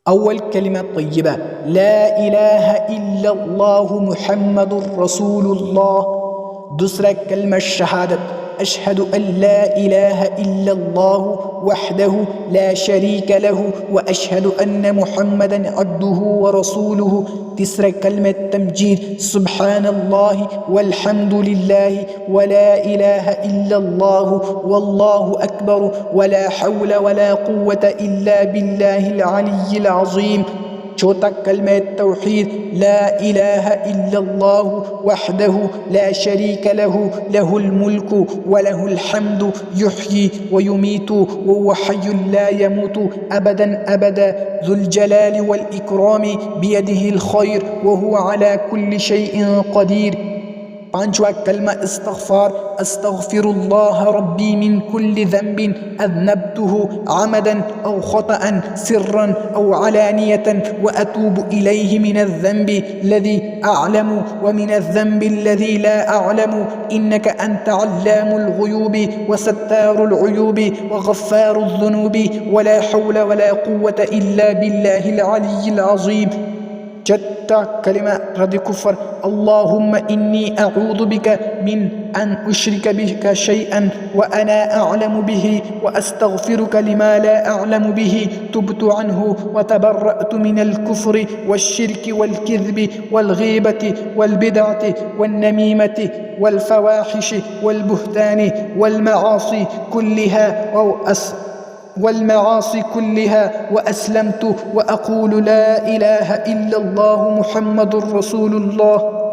أول كلمة طيبة لا إله إلا الله محمد رسول الله. दूसरा कलमा शहादत अशहदु अल्ला इलाहा इल्लल्लाहु वहदहु ला शरीका लहु व अशहदु अन्न मुहम्मदन अब्दुहु व रसूलुहु। तीसरा कलमा तमजीद सुब्हानल्लाहि वल्हम्दुलिल्लाहि व ला इलाहा इल्लल्लाहु वल्लाहु अकबर व ला हौला व ला कुव्वता इल्ला बिल्लाहिल अलिय्यिल अज़ीम। चौथा कलमा तौहीद ला इलाहा इल्लल्लाहु वहदहु ला शरीका लहु लहुल मुल्कु व लहुल हम्दु युह्यी व युमीतु व हुव हय्युन ला यमूतु अबदन अबदा ज़ुल जलालि वल इकरामि बियदिहिल खैर व हुव अला कुल्लि शैइन क़दीर। पांचवा कलमा इस्तग़फ़ार अस्तग़फ़िरुल्लाह रब्बी मिन कुल्लि ज़ंबिन अज़नबतुहु अमदन औ ख़तअन सिर्रन औ अलानियतन व अतूबु इलैहि मिनज़्ज़ंबि लज़ी अअलमु व मिनज़्ज़ंबि लज़ी ला अअलमु इन्नका अंत अल्लामुल ग़ुयूबि व सत्तारुल उयूबि व ग़फ़्फ़ारुज़ ज़ुनूबि व ला हौला व ला कुव्वता इल्ला बिल्लाहिल अलिय्यिल अज़ीम। छठा कलिमा रद्द कुफ्र अल्लाहुम्मा इन्नी अऊज़ु बिका मिन अन उश्रिक बिका शैअन व अना अअलमु बिही व अस्तग़फिरुका लिमा ला अअलमु बिही तुब्तु अन्हु व तबर्रअतु मिनल कुफ्रि वश्शिर्कि वल्किज़्बि वल्गीबति वल्बिदअति वन्नमीमति वल्फवाहिशि वल्बुहतानि والمعاصي كلها وأسلمت وأقول لا إله إلا الله محمد رسول الله।